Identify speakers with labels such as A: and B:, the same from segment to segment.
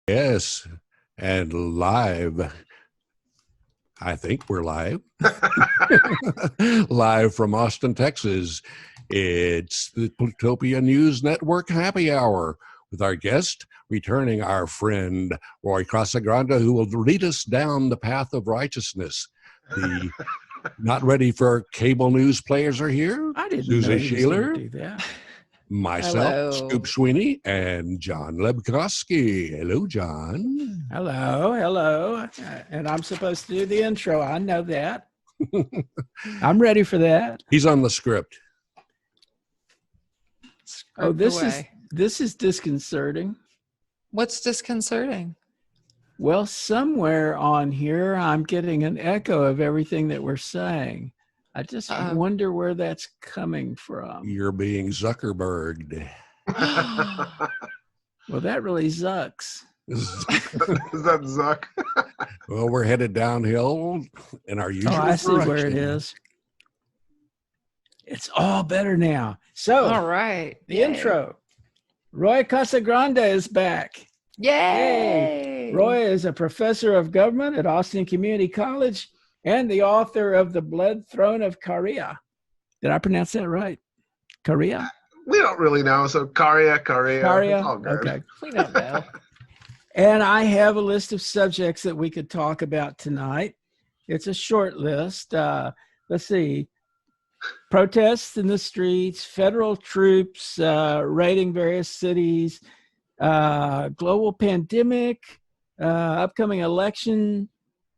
A: Yes, and live. I think we're live. Live from Austin, Texas. It's the Plutopia News Network Happy Hour with our guest, returning our friend Roy Casagranda, who will lead us down the path of righteousness. The not ready for cable news players are here.
B: I didn't
A: Suzy
B: know he was going
A: Shelor,
B: to do that.
A: myself,
C: Hello.
A: Scoop Sweeney, and Jon Lebkowsky. Hello, Jon.
B: Hello. And I'm supposed to do the intro. I know that. I'm ready for that.
A: He's on the script.
B: Oh, this is disconcerting.
C: What's disconcerting?
B: Well, somewhere on here, I'm getting an echo of everything that we're saying. I just wonder where that's coming from.
A: You're being Zuckerberged.
B: Well, that really zucks.
D: Is that Zuck?
A: Well, we're headed downhill in our usual
B: I see
A: direction.
B: where it is. It's all better now. So,
C: all right.
B: The intro. Roy Casagranda is back.
C: Yay!
B: Roy is a professor of government at Austin Community College and the author of The Blood Throne of Caria. Did I pronounce that right? Caria?
D: We don't really know. So Caria. All good.
B: Okay.
C: We don't know.
B: And I have a list of subjects that we could talk about tonight. It's a short list. Let's see. Protests in the streets, federal troops raiding various cities, global pandemic, upcoming election,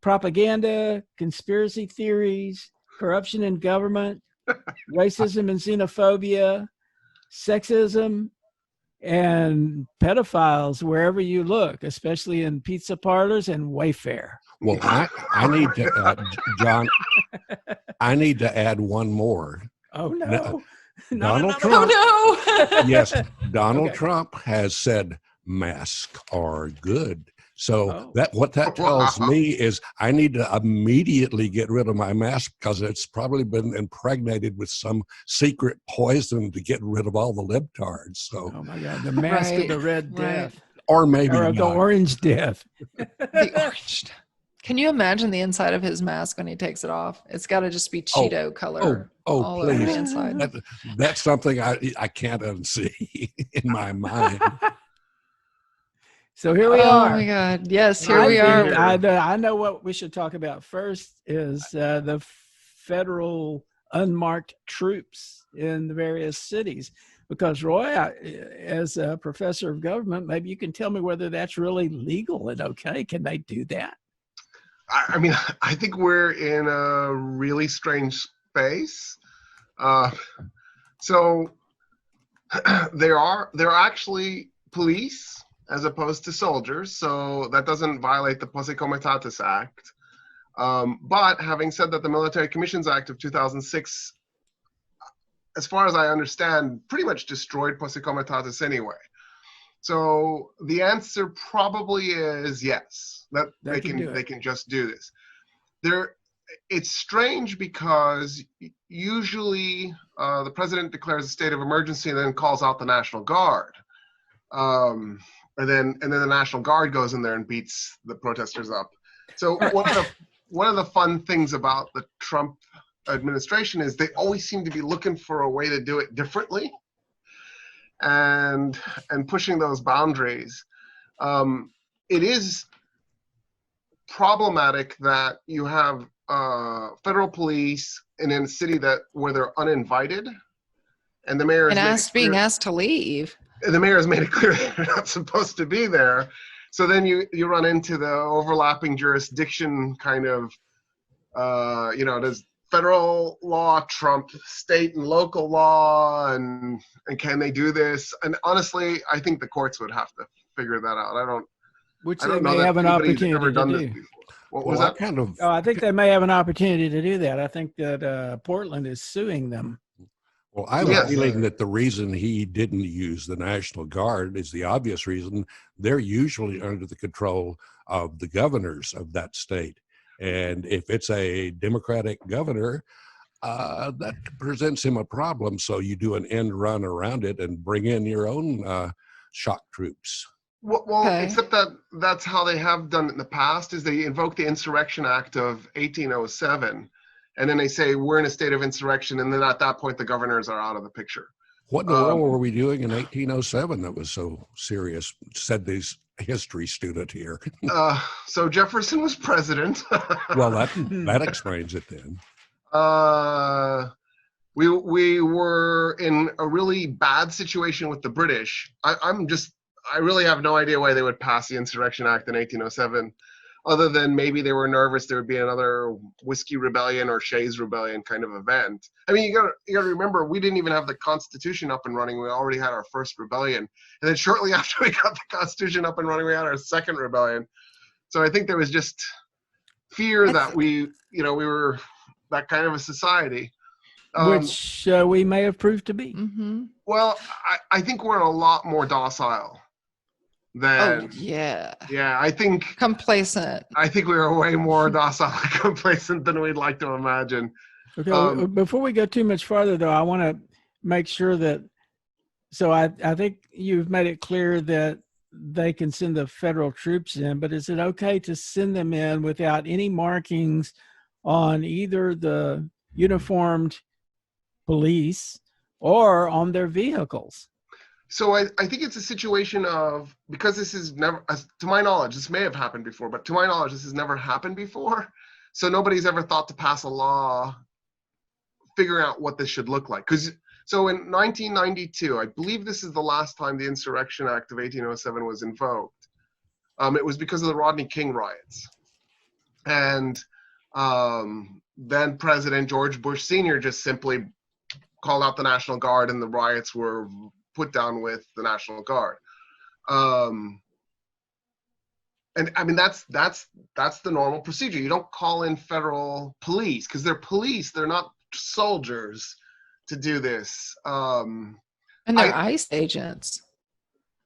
B: propaganda, conspiracy theories, corruption in government, racism and xenophobia, sexism, and pedophiles wherever you look, especially in pizza parlors and Wayfair.
A: Well, I need to, Jon, I need to add one more.
B: Oh, no.
A: Donald Trump.
C: Oh, no.
A: Yes, Donald Trump has said masks are good. So what that tells me is I need to immediately get rid of my mask because it's probably been impregnated with some secret poison to get rid of all the libtards. So,
B: oh my God, the mask of the Red Death,
A: or maybe
B: or the Orange Death.
C: The Orange. Can you imagine the inside of his mask when he takes it off? It's got to just be Cheeto color. All
A: please!
C: over the inside.
A: That's something I can't unsee in my mind.
B: So here we are.
C: Oh my God. Yes, here we are.
B: I know what we should talk about first is the federal unmarked troops in the various cities. Because Roy, as a professor of government, maybe you can tell me whether that's really legal and okay. Can they do that?
D: I mean, I think we're in a really strange space. So there are actually police as opposed to soldiers, so that doesn't violate the Posse Comitatus Act. But having said that, the Military Commissions Act of 2006, as far as I understand, pretty much destroyed Posse Comitatus anyway. So the answer probably is yes, that they can just do this. It's strange because usually the president declares a state of emergency and then calls out the National Guard. And then the National Guard goes in there and beats the protesters up. So one of the fun things about the Trump administration is they always seem to be looking for a way to do it differently, and pushing those boundaries. It is problematic that you have federal police in a city where they're uninvited, and the mayor
C: being asked to leave.
D: The mayor has made it clear they're not supposed to be there. So then you run into the overlapping jurisdiction kind of, does federal law trump state and local law, and can they do this? And honestly, I think the courts would have to figure that out. I don't know
B: may
D: that
B: have an
D: anybody's
B: opportunity
D: ever done
B: to
D: this
B: do.
D: before. What was that?
B: I think they may have an opportunity to do that. I think that Portland is suing them.
A: Well, I have a feeling that the reason he didn't use the National Guard is the obvious reason. They're usually under the control of the governors of that state. And if it's a Democratic governor, that presents him a problem. So you do an end run around it and bring in your own shock troops.
D: Well,
C: Okay.
D: except that that's how they have done it in the past, is they invoke the Insurrection Act of 1807, and then they say we're in a state of insurrection, and then at that point the governors are out of the picture.
A: What in the world were we doing in 1807 that was so serious? Said this history student here.
D: So Jefferson was president.
A: Well, that explains it then.
D: We were in a really bad situation with the British. I really have no idea why they would pass the Insurrection Act in 1807, other than maybe they were nervous there would be another Whiskey Rebellion or Shays Rebellion kind of event. I mean, you gotta remember, we didn't even have the Constitution up and running. We already had our first rebellion, and then shortly after we got the Constitution up and running, we had our second rebellion. So I think there was just fear that we were that kind of a society.
B: Which we may have proved to be.
C: Mm-hmm.
D: Well, I think we're a lot more docile than.
C: Oh, yeah.
D: Yeah, I think.
C: Complacent.
D: I think we are way more docile and complacent than we'd like to imagine.
B: Okay, before we go too much farther, though, I want to make sure that. So I think you've made it clear that they can send the federal troops in, but is it okay to send them in without any markings on either the uniformed police or on their vehicles?
D: So I think it's a situation of, because this is never, to my knowledge, this may have happened before, but to my knowledge, this has never happened before. So nobody's ever thought to pass a law figuring out what this should look like. So in 1992, I believe this is the last time the Insurrection Act of 1807 was invoked. It was because of the Rodney King riots. And then President George Bush Sr. just simply called out the National Guard, and the riots were put down with the National Guard. And I mean, that's the normal procedure. You don't call in federal police because they're police. They're not soldiers to do this.
C: And they're ICE agents.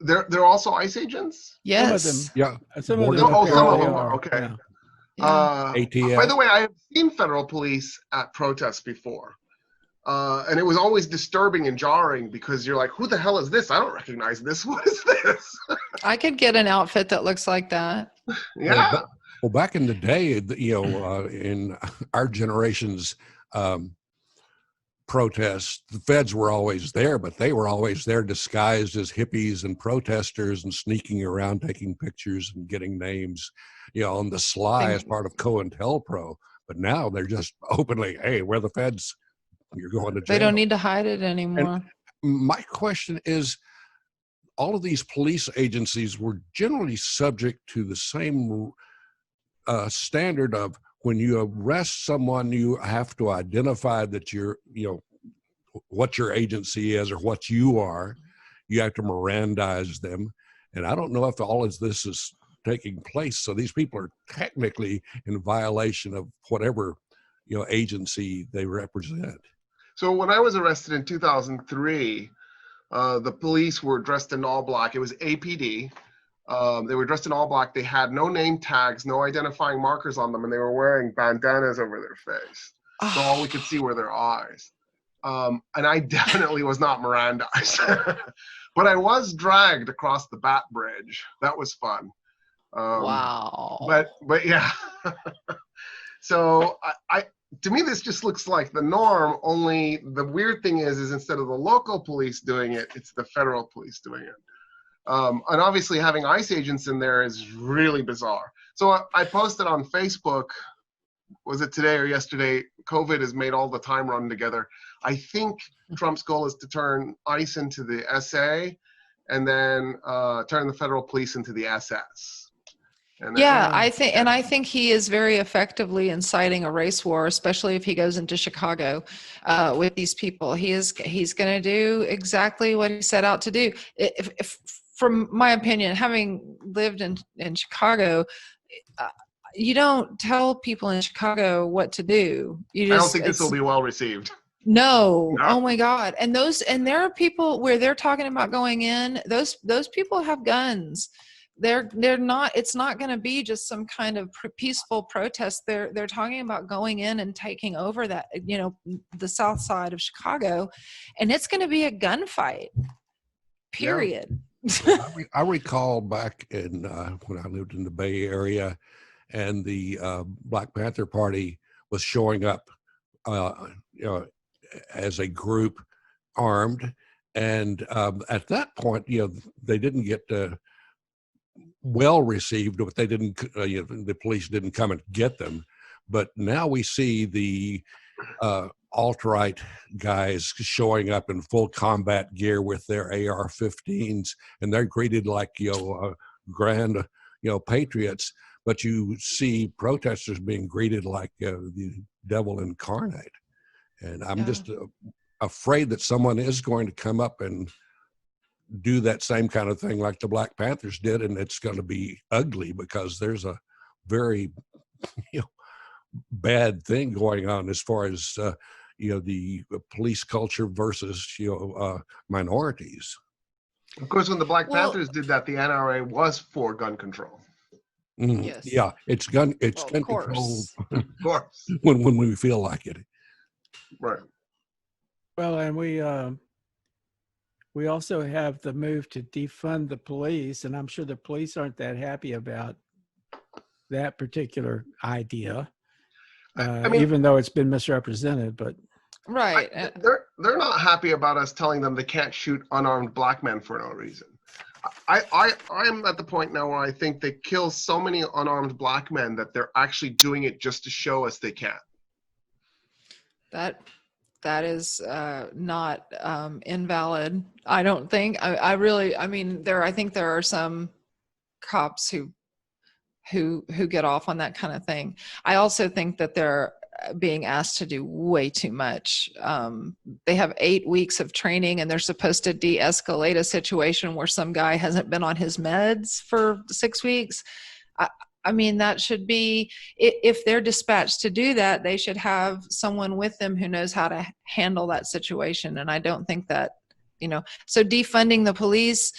D: They're also ICE agents?
C: Yes.
B: Some of them.
A: Yeah.
B: Some of them.
D: Some of them
B: apparently
D: are. Okay.
C: Yeah.
A: ATF.
D: By the way, I have seen federal police at protests before. And it was always disturbing and jarring because you're like, who the hell is this? I don't recognize this. What is this?
C: I could get an outfit that looks like that.
D: Yeah.
A: Well, back in the day, in our generation's protests, the feds were always there, but they were always there disguised as hippies and protesters and sneaking around, taking pictures and getting names, on the sly as part of COINTELPRO. But now they're just openly, hey, we're the feds. You're going to jail.
C: They don't need to hide it anymore.
A: And my question is, all of these police agencies were generally subject to the same standard of, when you arrest someone, you have to identify that you're, what your agency is or what you are. You have to Mirandize them. And I don't know if all of this is taking place. So these people are technically in violation of whatever, agency they represent.
D: So when I was arrested in 2003, the police were dressed in all black. It was APD. They were dressed in all black. They had no name tags, no identifying markers on them, and they were wearing bandanas over their face. So all we could see were their eyes. And I definitely was not Mirandized. But I was dragged across the Bat Bridge. That was fun.
C: Wow.
D: But yeah. So to me, this just looks like the norm, only the weird thing is instead of the local police doing it, it's the federal police doing it. And obviously having ICE agents in there is really bizarre. So I posted on Facebook, was it today or yesterday, COVID has made all the time run together. I think Trump's goal is to turn ICE into the SA and then turn the federal police into the SS.
C: I think he is very effectively inciting a race war, especially if he goes into Chicago with these people. He's going to do exactly what he set out to do. If from my opinion, having lived in Chicago, you don't tell people in Chicago what to do. I
D: don't think this will be well received.
C: No. Oh my God. And there are people where they're talking about going in. Those people have guns. They're not. It's not going to be just some kind of peaceful protest. They're talking about going in and taking over that, the south side of Chicago, and it's going to be a gunfight. Period.
A: I recall back in when I lived in the Bay Area, and the Black Panther Party was showing up, as a group, armed, and at that point, they didn't get well received, but they didn't. The police didn't come and get them. But now we see the alt-right guys showing up in full combat gear with their AR-15s, and they're greeted like grand patriots. But you see protesters being greeted like the devil incarnate, and I'm just afraid that someone is going to come up and do that same kind of thing like the Black Panthers did, and it's going to be ugly because there's a very bad thing going on as far as the police culture versus minorities.
D: Of course, when the Black Panthers did that, the NRA was for gun control.
C: Yes.
A: Yeah, it's gun control. Of course. when we feel like it.
D: Right.
B: Well, and we also have the move to defund the police, and I'm sure the police aren't that happy about that particular idea. Even though it's been misrepresented, but
C: right,
D: they're not happy about us telling them they can't shoot unarmed black men for no reason. I am at the point now where I think they kill so many unarmed black men that they're actually doing it just to show us they can.
C: That is not invalid. I don't think. I think there are some cops who get off on that kind of thing. I also think that they're being asked to do way too much. They have 8 weeks of training, and they're supposed to de-escalate a situation where some guy hasn't been on his meds for 6 weeks. That should be, if they're dispatched to do that, they should have someone with them who knows how to handle that situation. And I don't think that, so defunding the police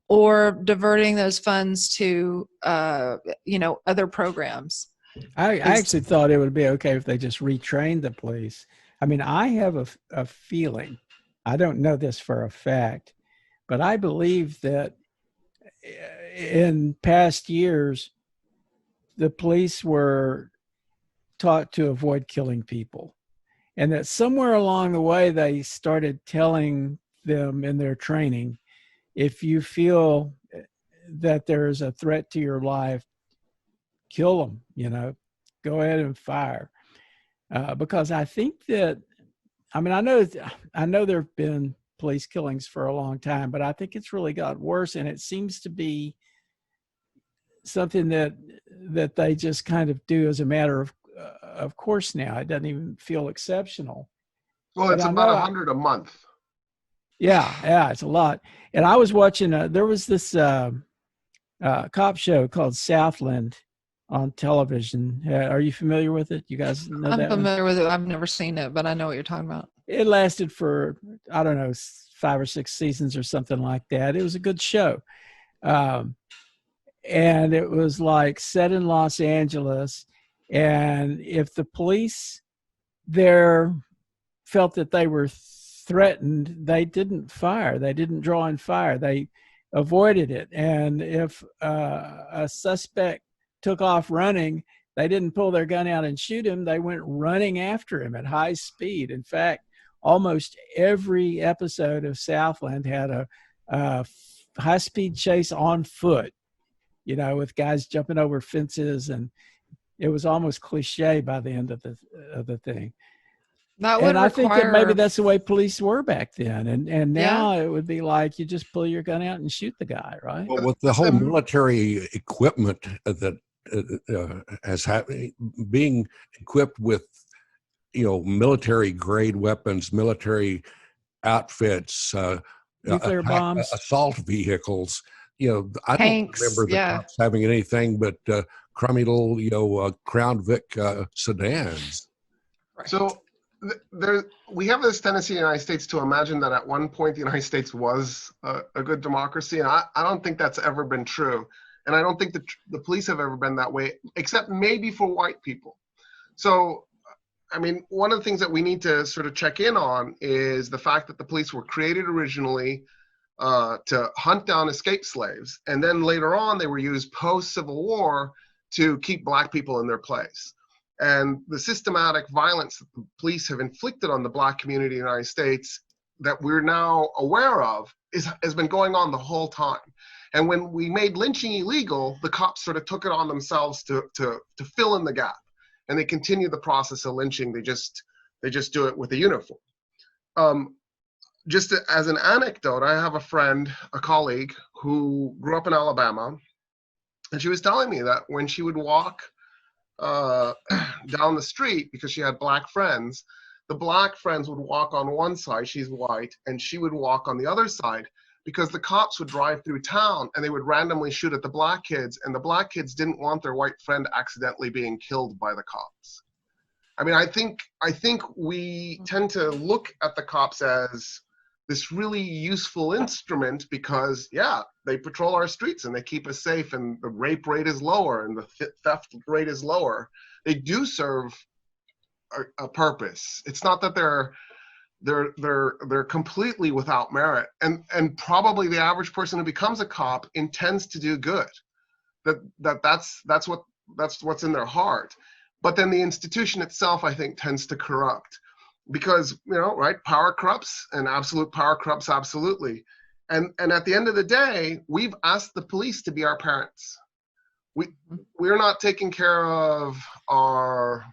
C: or diverting those funds to, other programs.
B: I actually thought it would be okay if they just retrained the police. I have a feeling, I don't know this for a fact, but I believe that in past years, the police were taught to avoid killing people. And that somewhere along the way, they started telling them in their training, if you feel that there is a threat to your life, kill them, go ahead and fire. Because I think that, I know there have been police killings for a long time, but I think it's really got worse. And it seems to be something that they just kind of do as a matter of course now. It doesn't even feel exceptional.
D: Well, it's about 100 a month.
B: Yeah, it's a lot. And I was watching, there was this cop show called Southland on television. Are you familiar with it? You guys know that?
C: I'm familiar with it. I've never seen it, but I know what you're talking about.
B: It lasted for, 5 or 6 seasons or something like that. It was a good show. And it was like set in Los Angeles. And if the police there felt that they were threatened, they didn't fire. They didn't draw and fire. They avoided it. And if a suspect took off running, they didn't pull their gun out and shoot him. They went running after him at high speed. In fact, almost every episode of Southland had a high-speed chase on foot, with guys jumping over fences, and it was almost cliche by the end of the thing. I think that maybe that's the way police were back then, and now it would be like you just pull your gun out and shoot the guy, right?
A: Well, with the whole military equipment that has happened, being equipped with military grade weapons, military outfits,
B: nuclear bombs,
A: assault vehicles. I
C: tanks,
A: don't remember the cops having anything but crummy little, Crown Vic sedans.
D: Right. So we have this tendency in the United States to imagine that at one point the United States was a good democracy, and I don't think that's ever been true. And I don't think the police have ever been that way, except maybe for white people. So, one of the things that we need to sort of check in on is the fact that the police were created originally to hunt down escaped slaves. And then later on, they were used post-Civil War to keep Black people in their place. And the systematic violence that the police have inflicted on the Black community in the United States that we're now aware of has been going on the whole time. And when we made lynching illegal, the cops sort of took it on themselves to fill in the gap. And they continue the process of lynching. They just do it with a uniform. Just as an anecdote, I have a friend, a colleague, who grew up in Alabama, and she was telling me that when she would walk down the street, because she had Black friends, the Black friends would walk on one side, she's white, and she would walk on the other side, because the cops would drive through town and they would randomly shoot at the Black kids, and the Black kids didn't want their white friend accidentally being killed by the cops. I mean, I think we tend to look at the cops as this really useful instrument because, yeah, they patrol our streets and they keep us safe, and the rape rate is lower and the theft rate is lower. They do serve a purpose. It's not that they're completely without merit, and probably the average person who becomes a cop intends to do good. That's what's in their heart. But then the institution itself, I think, tends to corrupt. Because, right, power corrupts, and absolute power corrupts absolutely. And at the end of the day, we've asked the police to be our parents. We're not taking care of our,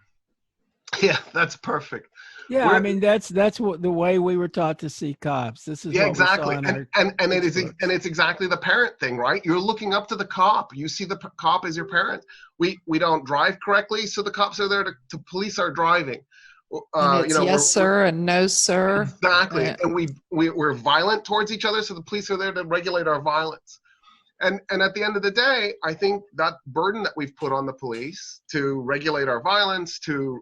D: yeah, that's perfect.
B: Yeah, I mean, that's what the way we were taught to see cops. This is
D: yeah,
B: what
D: exactly.
B: We saw in
D: and it's exactly the parent thing, right? You're looking up to the cop. You see the cop as your parent. We don't drive correctly, so the cops are there to police our driving.
C: And it's yes, sir, and no, sir.
D: Exactly. And we're violent towards each other, so the police are there to regulate our violence. And at the end of the day, I think that burden that we've put on the police to regulate our violence, to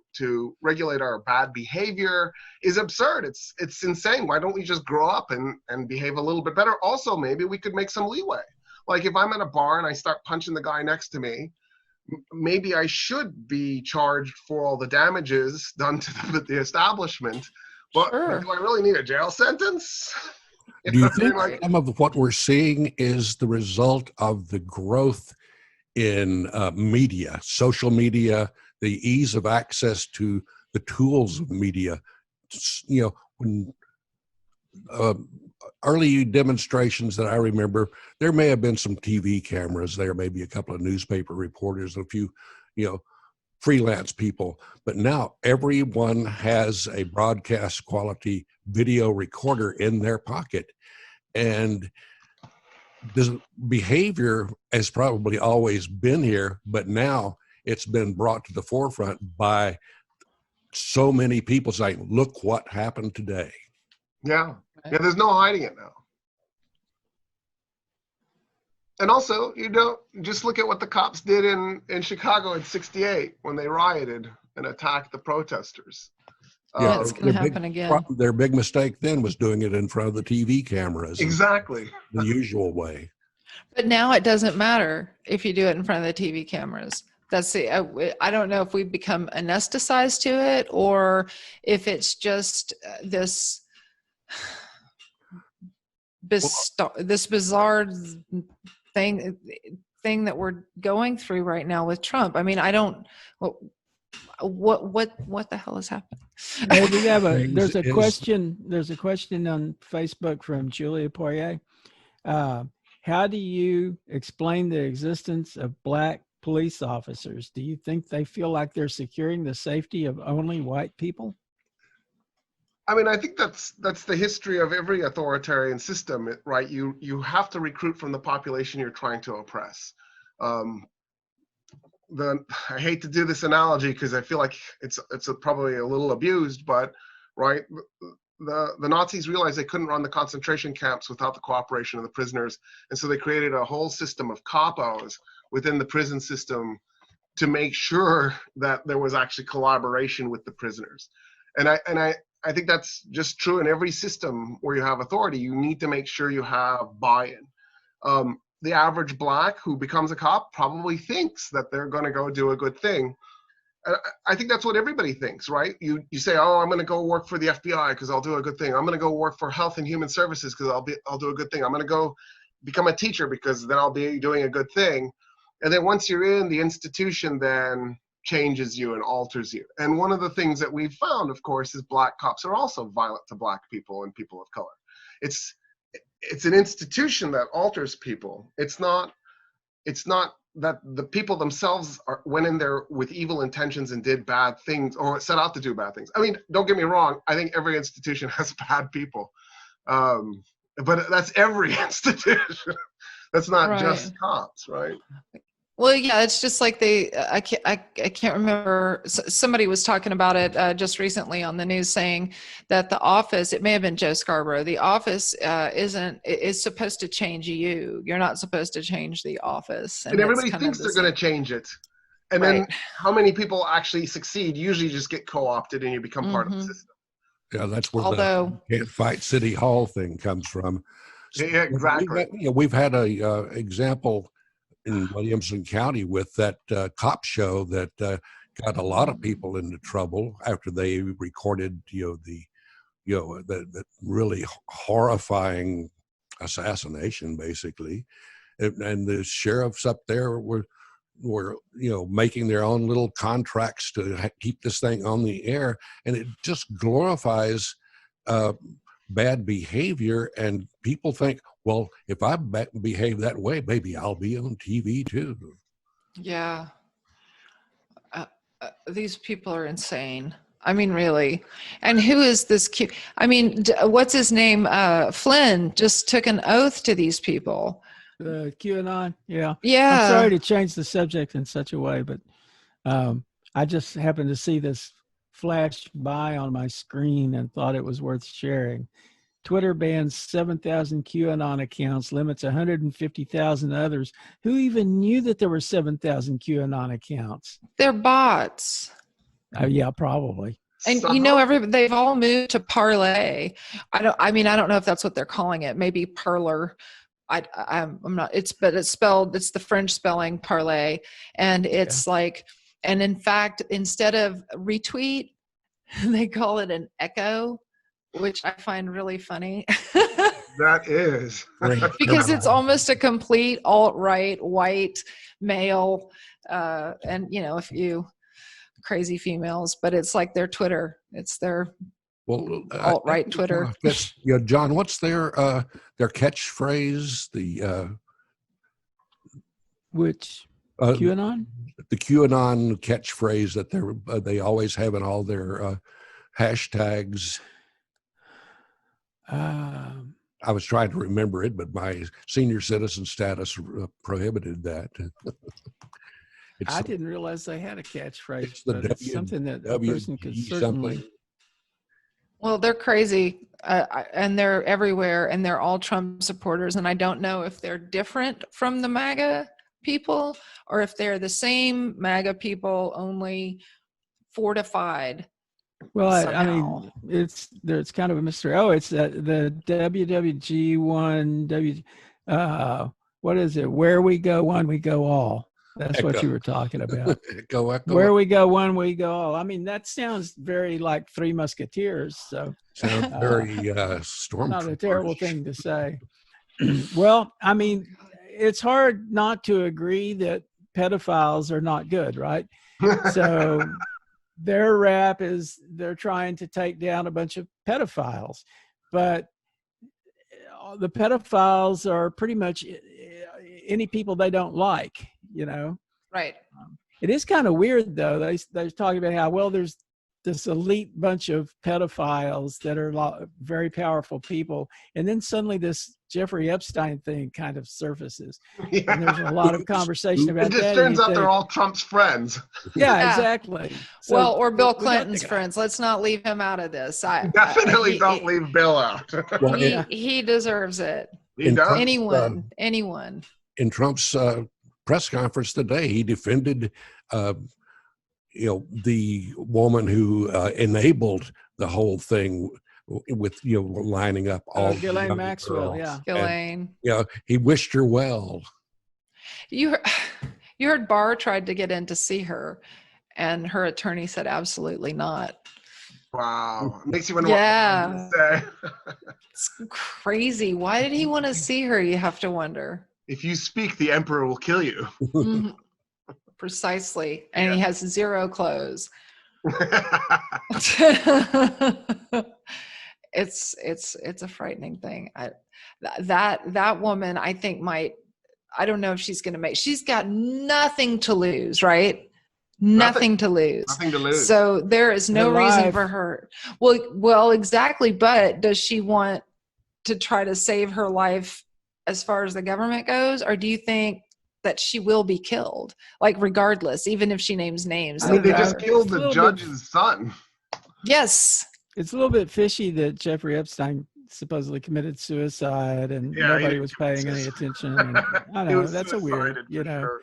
D: regulate our bad behavior is absurd. It's insane. Why don't we just grow up and behave a little bit better? Also, maybe we could make some leeway. Like if I'm at a bar and I start punching the guy next to me, maybe I should be charged for all the damages done to the establishment, but
C: sure.
D: Do I really need a jail sentence?
A: Do you think some of what we're seeing is the result of the growth in media, social media, the ease of access to the tools of media? When early demonstrations that I remember, there may have been some TV cameras there, maybe a couple of newspaper reporters, a few, freelance people. But now everyone has a broadcast quality video recorder in their pocket. And this behavior has probably always been here, but now it's been brought to the forefront by so many people saying, look what happened today.
D: Yeah, there's no hiding it now. And also, just look at what the cops did in Chicago in '68 when they rioted and attacked the protesters.
C: Yeah, it's going to happen again.
A: Their big mistake then was doing it in front of the TV cameras.
D: Exactly.
A: The usual way.
C: But now it doesn't matter if you do it in front of the TV cameras. I don't know if we've become anesthetized to it or if it's just this bizarre thing that we're going through right now with Trump. I mean, I don't. What the hell is happening?
B: Hey, there's a question on Facebook from Julia Poirier. How do you explain the existence of Black police officers? Do you think they feel like they're securing the safety of only white people?
D: I mean, I think that's the history of every authoritarian system, right? You have to recruit from the population you're trying to oppress. I hate to do this analogy because I feel like it's probably a little abused, but right, the Nazis realized they couldn't run the concentration camps without the cooperation of the prisoners, and so they created a whole system of capos within the prison system to make sure that there was actually collaboration with the prisoners. And I think that's just true in every system where you have authority. You need to make sure you have buy-in. The average Black who becomes a cop probably thinks that they're going to go do a good thing. I think that's what everybody thinks, right? You say, oh, I'm going to go work for the FBI because I'll do a good thing. I'm going to go work for Health and Human Services because I'll do a good thing. I'm going to go become a teacher because then I'll be doing a good thing. And then once you're in, the institution then changes you and alters you. And one of the things that we've found, of course, is black cops are also violent to black people and people of color. It's an institution that alters people. It's not that the people themselves went in there with evil intentions and did bad things or set out to do bad things. I mean, don't get me wrong. I think every institution has bad people. But that's every institution. That's not just cops, right?
C: Well, yeah, it's just like I can't remember. Somebody was talking about it just recently on the news, saying that The Office, it may have been Joe Scarborough, The Office is supposed to change you. You're not supposed to change The Office.
D: And everybody thinks they're going to change it. And then how many people actually succeed usually just get co-opted and you become part of the system.
A: Yeah, that's where the can't fight City Hall thing comes from. So
D: yeah, exactly.
A: We've had a example in Williamson County with that cop show that got a lot of people into trouble after they recorded, the really horrifying assassination, basically, and the sheriffs up there were making their own little contracts to keep this thing on the air, and it just glorifies bad behavior, and people think, well, if I behave that way, maybe I'll be on TV too.
C: Yeah. These people are insane. I mean, really. And who is this what's his name? Flynn just took an oath to these people.
B: QAnon. Yeah.
C: Yeah.
B: I'm sorry to change the subject in such a way, but I just happened to see this flash by on my screen and thought it was worth sharing. Twitter bans 7,000 QAnon accounts, limits 150,000 others. Who even knew that there were 7,000 QAnon accounts?
C: They're bots.
B: Yeah, probably.
C: And they've all moved to Parlay. I don't know if that's what they're calling it. Maybe Parler. I'm not. It's the French spelling Parlay, and it's and in fact, instead of retweet, they call it an echo, which I find really funny.
D: That is.
C: Because it's almost a complete alt-right white male, and a few crazy females, but it's like their Twitter. It's their alt-right Twitter.
A: John, what's their catchphrase?
B: Which QAnon?
A: The QAnon catchphrase that they always have in all their hashtags. I was trying to remember it, but my senior citizen status prohibited that.
B: I didn't realize they had a catchphrase, but it's something that a person could certainly.
C: Well, they're crazy, and they're everywhere, and they're all Trump supporters, and I don't know if they're different from the MAGA people or if they're the same MAGA people, only fortified.
B: Well, I mean, it's kind of a mystery. Oh, it's the WWG1 what is it? Where we go one, we go all. That's what you were talking about.
A: Echo.
B: Where we go one, we go all. I mean, that sounds very like Three Musketeers. So
A: sounds very stormtrooper.
B: Not a terrible thing to say. Well, I mean, it's hard not to agree that pedophiles are not good, right? So their rap is they're trying to take down a bunch of pedophiles, but the pedophiles are pretty much any people they don't like,
C: Right.
B: It is kind of weird though. They're talking about how, well, there's this elite bunch of pedophiles that are very powerful people, and then suddenly this Jeffrey Epstein thing kind of surfaces. Yeah. And there's a lot of conversation about that.
D: It just turns out they're all Trump's friends.
B: Yeah, exactly.
C: So, or Bill Clinton's friends. Let's not leave him out of this.
D: Definitely don't leave Bill out.
C: Well, he deserves it. Anyone.
A: In Trump's press conference today, he defended the woman who enabled the whole thing with lining up all
B: Ghislaine Maxwell,
A: girls.
C: Ghislaine.
A: He wished her well.
C: You heard Barr tried to get in to see her, And her attorney said, absolutely not.
D: Wow. It makes you wonder
C: Yeah.
D: what to say.
C: It's crazy. Why did he want to see her? You have to wonder.
D: If you speak, the emperor will kill you.
C: Mhm. Precisely. And he has 0 clothes. It's a frightening thing. That woman, I think, I don't know if she's going to she's got nothing to lose, right? Nothing to lose.
D: Nothing to lose.
C: So there is no
B: Her
C: reason
B: life.
C: for her. Well, exactly. But does she want to try to save her life as far as the government goes? Or do you think that she will be killed? Like, regardless, even if she names names.
D: I mean, they just
B: It's
D: killed
B: a
D: the
B: little
D: judge's son.
C: Yes.
B: It's a little bit fishy that Jeffrey Epstein supposedly committed suicide and
D: Yeah, he
B: nobody
D: didn't
B: was
D: commit
B: paying any
D: suicide.
B: attention. And I
D: He
B: know
D: was
B: that's a weird,
D: suicided
B: you
D: for
B: know.
D: sure.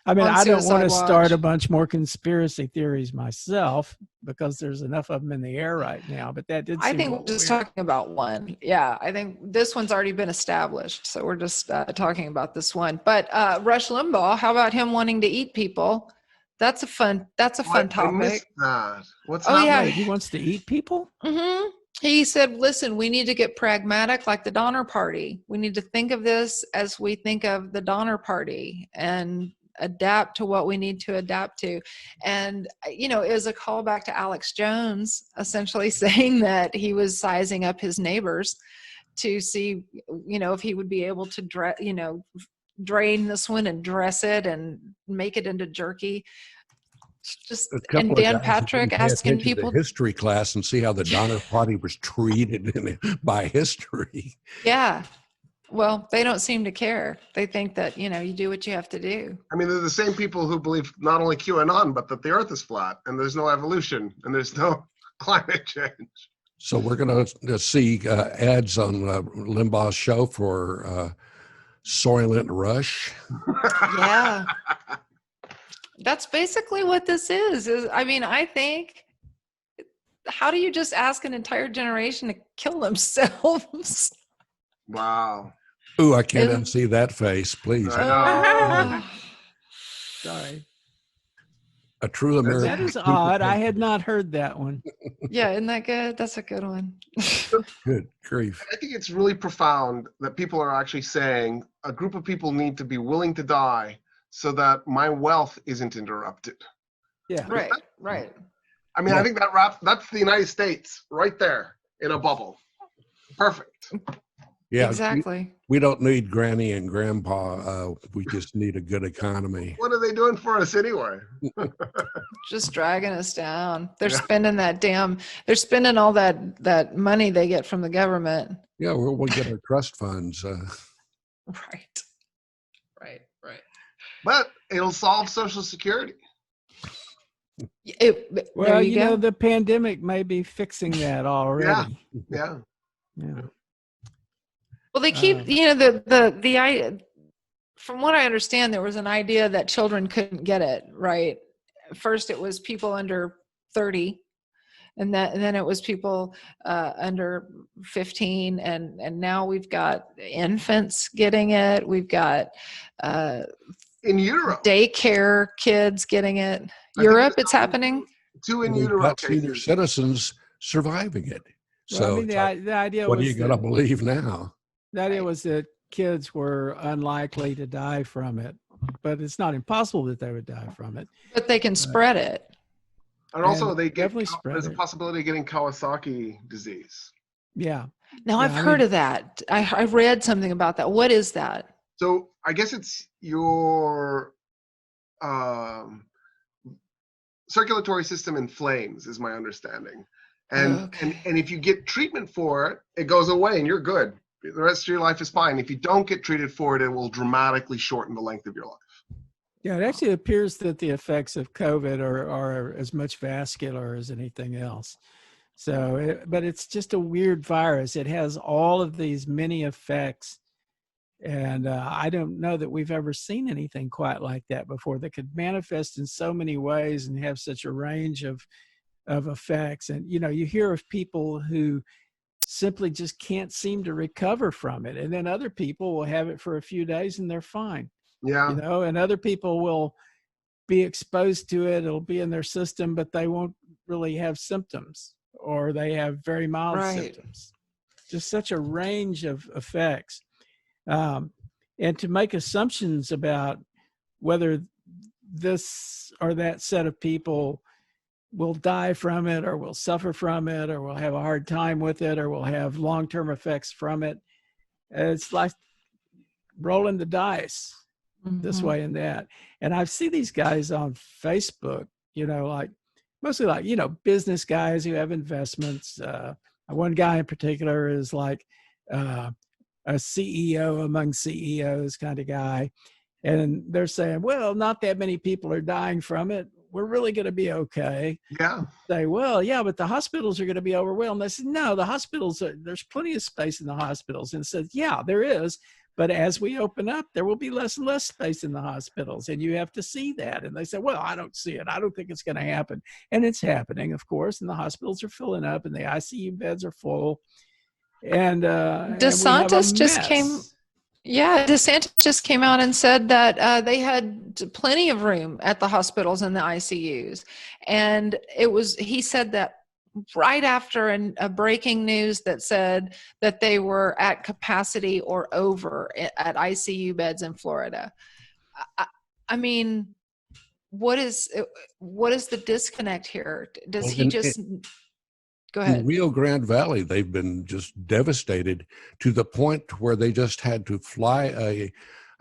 B: I mean,
C: On
B: I don't want to
C: Suicide
B: start a
C: Watch.
B: bunch more conspiracy theories myself because there's enough of them in the air right now. But that did
C: I
B: seem
C: think
B: a
C: we're
B: little
C: just
B: weird.
C: talking about one. Yeah, I think this one's already been established. So we're just talking about this one. But Rush Limbaugh, how about him wanting to eat people? That's a fun
D: I
C: topic.
D: missed that. What's
C: Oh,
D: happening?
C: yeah.
B: He wants to eat people?
C: Mm-hmm. He said, listen, we need to get pragmatic like the Donner Party. We need to think of this as we think of the Donner Party and adapt to what we need to adapt to. And, you know, it was a callback to Alex Jones, essentially saying that he was sizing up his neighbors to see, you know, if he would be able to, drain this one and dress it and make it into jerky. Just,
A: A couple
C: and
A: of
C: Dan
A: guys who
C: Patrick
A: didn't pay
C: asking
A: attention
C: people.
A: to history class and see how the Donner Party was treated by history.
C: Yeah. Well, they don't seem to care. They think that, you know, you do what you have to do.
D: I mean, they're the same people who believe not only QAnon, but that the earth is flat and there's no evolution and there's no climate change.
A: So we're going to see ads on Limbaugh's show for Soylent Rush.
C: Yeah. That's basically what this is, I mean, I think, how do you just ask an entire generation to kill themselves?
D: Wow.
A: Ooh, I can't unsee that face, please.
D: I know.
B: Sorry.
A: A true
B: That
A: American.
B: is odd. I had not heard that one.
C: Yeah, isn't that good? That's a good one.
A: Good grief.
D: I think it's really profound that people are actually saying a group of people need to be willing to die so that my wealth isn't interrupted.
B: Yeah.
C: Right.
D: I mean, I think that's the United States right there in a bubble. Perfect.
A: Yeah,
C: Exactly.
A: we don't need Granny and Grandpa. We just need a good economy.
D: What are they doing for us anyway?
C: Just dragging us down. They're spending they're spending all that money they get from the government.
A: Yeah, we'll get our trust funds.
C: Right.
D: But it'll solve Social Security.
B: Well, you know, the pandemic may be fixing that already.
D: Yeah.
C: Well, they keep, you know, the idea, from what I understand, there was an idea that children couldn't get it, right? First, it was people under 30, and then it was people under 15, and now we've got infants getting it. We've got
D: in Europe,
C: daycare kids getting it. Europe, it's happening.
D: 2 in utero
A: senior
D: cases.
A: citizens surviving it.
B: Well,
A: So
B: I mean, the idea
A: what
B: was
A: are you going to believe now?
B: The idea was that kids were unlikely to die from it, but it's not impossible that they would die from it.
C: But they can spread it.
D: And also, there's a
B: it.
D: possibility of getting Kawasaki disease.
B: Yeah.
C: Now, I've heard of that. I read something about that. What is that?
D: So I guess it's your circulatory system inflames, is my understanding. And if you get treatment for it, it goes away and you're good. The rest of your life is fine. If you don't get treated for it, it will dramatically shorten the length of your life.
B: Yeah, it actually appears that the effects of COVID are as much vascular as anything else. So, but it's just a weird virus. It has all of these many effects. And I don't know that we've ever seen anything quite like that before that could manifest in so many ways and have such a range of effects. And, you know, you hear of people who simply just can't seem to recover from it. And then other people will have it for a few days and they're fine.
D: Yeah.
B: You know, and other people will be exposed to it. It'll be in their system, but they won't really have symptoms, or they have very mild symptoms. Just such a range of effects. And to make assumptions about whether this or that set of people will die from it, or will suffer from it, or will have a hard time with it, or will have long-term effects from it, it's like rolling the dice this way and that. And I see these guys on Facebook, like mostly like, business guys who have investments. One guy in particular is like a CEO among CEOs kind of guy. And they're saying, well, not that many people are dying from it. We're really going to be okay.
D: Yeah.
B: Say, well, yeah, but the hospitals are going to be overwhelmed. I said, no, the hospitals, there's plenty of space in the hospitals. And it says, yeah, there is. But as we open up, there will be less and less space in the hospitals. And you have to see that. And they said, well, I don't see it. I don't think it's going to happen. And it's happening, of course. And the hospitals are filling up and the ICU beds are full. And
C: DeSantis just came out and said that they had plenty of room at the hospitals and the ICUs. And he said that right after a breaking news that said that they were at capacity or over at ICU beds in Florida. I mean, what is the disconnect here? Does he just go ahead?
A: In Rio Grande Valley, they've been just devastated to the point where they just had to fly a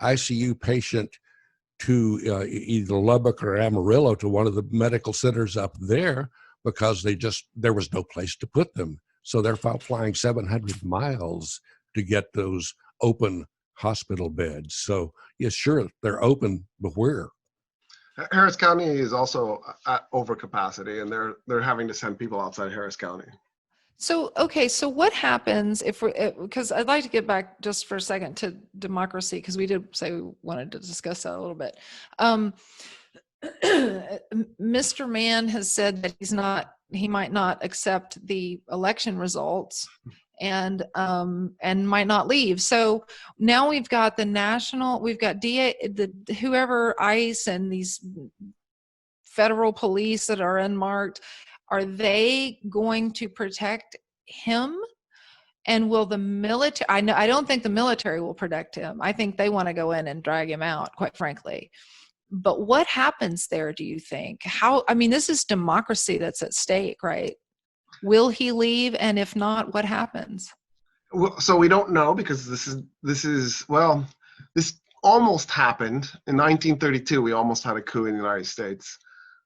A: ICU patient to either Lubbock or Amarillo to one of the medical centers up there, because there was no place to put them. So they're flying 700 miles to get those open hospital beds. So yeah, sure, they're open, but where?
D: Harris County is also at overcapacity, and they're having to send people outside Harris County.
C: So, okay, so what happens because I'd like to get back just for a second to democracy, because we did say we wanted to discuss that a little bit. Mr. Mann has said that he might not accept the election results and might not leave. So now we've got whoever ICE and these federal police that are unmarked. Are they going to protect him? And will the military? I don't think the military will protect him. I think they want to go in and drag him out, quite frankly. But what happens there, do you think? This is democracy that's at stake, right? Will he leave? And if not, what happens?
D: Well, so we don't know, because this almost happened in 1932. We almost had a coup in the United States.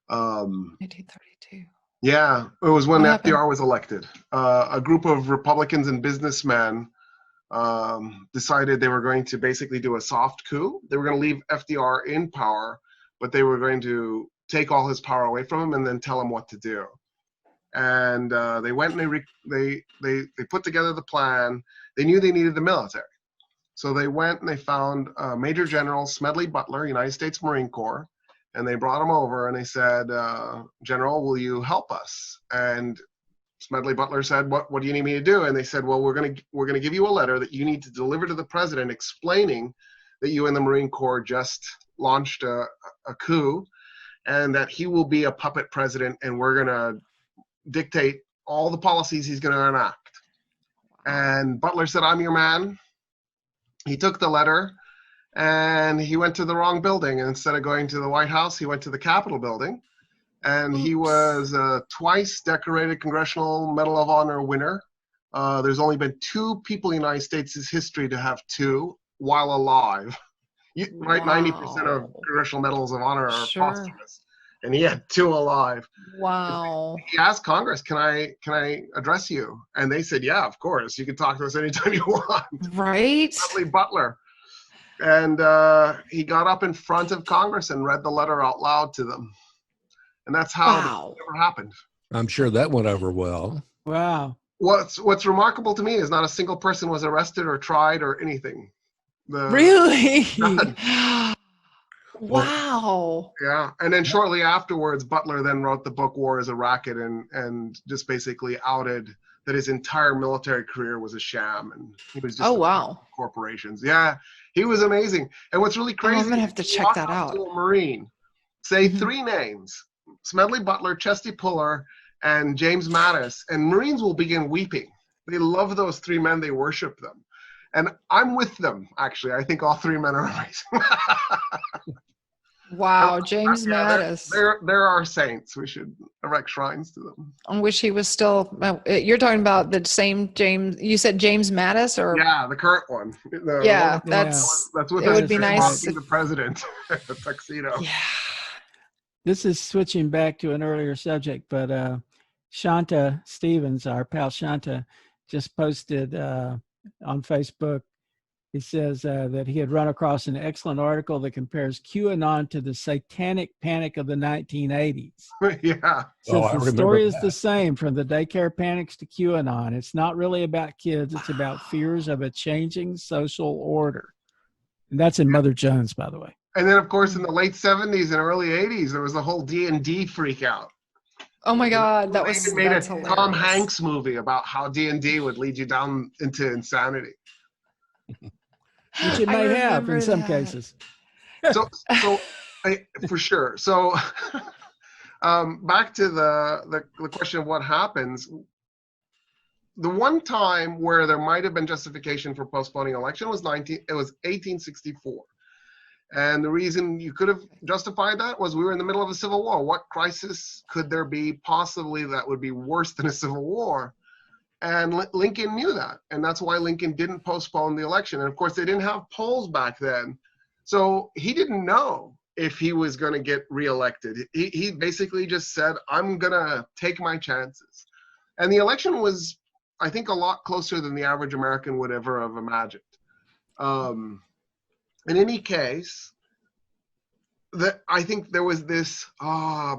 C: 1932.
D: Yeah, it was when
C: What
D: FDR
C: happened?
D: was elected. A group of Republicans and businessmen decided they were going to basically do a soft coup. They were going to leave FDR in power, but they were going to take all his power away from him and then tell him what to do. And they went and they put together the plan. They knew they needed the military. So they went and they found Major General Smedley Butler, United States Marine Corps, and they brought him over and they said, General, will you help us? And Smedley Butler said, what do you need me to do? And they said, well, we're gonna give you a letter that you need to deliver to the president explaining that you and the Marine Corps just launched a coup, and that he will be a puppet president, and we're gonna dictate all the policies he's gonna enact. And Butler said, I'm your man. He took the letter and he went to the wrong building. And instead of going to the White House, he went to the Capitol building. And he was a twice decorated Congressional Medal of Honor winner. There's only been 2 people in the United States' history to have 2 while alive. Right,
C: Wow.
D: 90% of Congressional Medals of Honor are
C: Sure.
D: posthumous, and he had 2 alive.
C: Wow.
D: He asked Congress, "Can I address you?" And they said, "Yeah, of course. You can talk to us anytime you want."
C: Right?
D: Smedley Butler, and he got up in front of Congress and read the letter out loud to them. And that's how
C: Wow.
D: it never happened.
A: I'm sure that went over well.
B: Wow.
D: What's remarkable to me is not a single person was arrested or tried or anything.
C: Really?
D: None.
C: Wow.
D: Yeah. And then shortly afterwards, Butler then wrote the book War is a Racket and just basically outed that his entire military career was a sham, and he was just corporations. Yeah. He was amazing. And what's really crazy,
C: I'm gonna have to check that out.
D: To a Marine Say 3 names: Smedley Butler, Chesty Puller, and James Mattis, and Marines will begin weeping. They love those 3 men. They worship them. And I'm with them, actually. I think all 3 men are amazing.
C: Wow, James Mattis.
D: They're our saints. We should erect shrines to them.
C: I wish he was still. You're talking about the same James. You said James Mattis, or
D: Yeah, the current one.
C: Yeah,
D: that's what
C: it would be nice
D: if the president, the tuxedo.
C: Yeah.
B: This is switching back to an earlier subject, but Shanta Stevens, our pal Shanta, just posted on Facebook. He says that he had run across an excellent article that compares QAnon to the satanic panic of the 1980s.
D: Yeah.
B: Since the story is the same from the daycare panics to QAnon, it's not really about kids. It's about fears of a changing social order. And that's in Mother Jones, by the way.
D: And then, of course, in the late 70s and early 80s, there was the whole D&D freak out.
C: Oh my God,
D: They made a Tom Hanks movie about how D&D would lead you down into insanity.
B: Which it may have in some cases.
D: So for sure. So back to the question of what happens. The one time where there might have been justification for postponing election was 1864. And the reason you could have justified that was we were in the middle of a civil war. What crisis could there be possibly that would be worse than a civil war? And Lincoln knew that. And that's why Lincoln didn't postpone the election. And of course, they didn't have polls back then. So he didn't know if he was going to get reelected. He basically just said, I'm going to take my chances. And the election was, I think, a lot closer than the average American would ever have imagined. In any case, I think there was this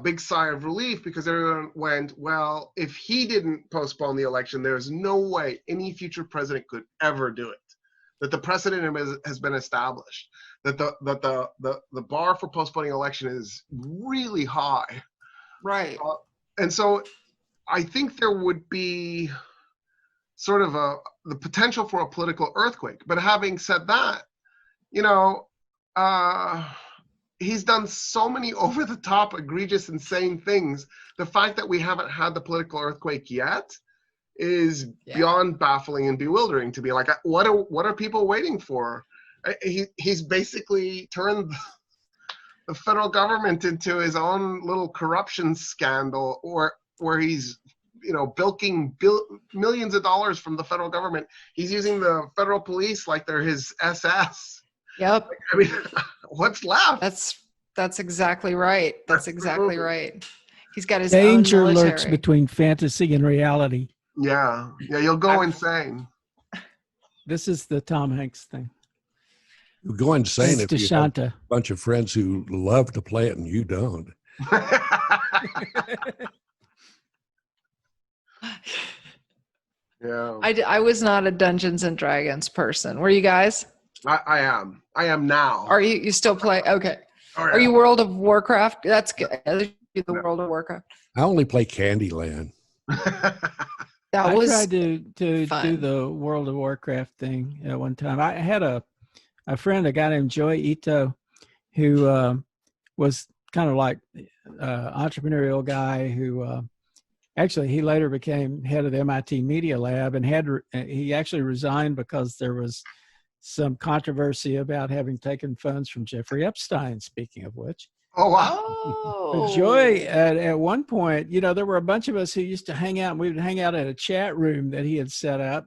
D: big sigh of relief because everyone went, well, if he didn't postpone the election, there's no way any future president could ever do it. That the precedent has been established. That the bar for postponing election is really high.
C: Right.
D: And so I think there would be sort of the potential for a political earthquake. But having said that, he's done so many over-the-top, egregious, insane things. The fact that we haven't had the political earthquake yet is beyond baffling and bewildering to be like, what are people waiting for? He's basically turned the federal government into his own little corruption scandal, where he's bilking millions of dollars from the federal government. He's using the federal police like they're his SS.
C: Yep.
D: I mean, what's left?
C: That's exactly right. That's exactly right. He's got his
B: danger
C: own
B: lurks between fantasy and reality.
D: Yeah, you'll go insane.
B: This is the Tom Hanks thing.
A: You go insane if you have
B: Shanta.
A: a bunch of friends who love to play it and you don't.
D: Yeah.
C: I was not a Dungeons and Dragons person. Were you guys?
D: I am. I am now.
C: Are you still play? Okay.
D: Oh, yeah.
C: Are you World of Warcraft? That's good. The World of Warcraft.
A: I only play Candyland.
B: I tried to do the World of Warcraft thing at one time. I had a friend, a guy named Joey Ito, who was kind of like entrepreneurial guy who actually he later became head of the MIT Media Lab, and he actually resigned because there was some controversy about having taken funds from Jeffrey Epstein, speaking of which.
D: Oh, wow.
B: But Joy, at one point, there were a bunch of us who used to hang out, and we would hang out in a chat room that he had set up.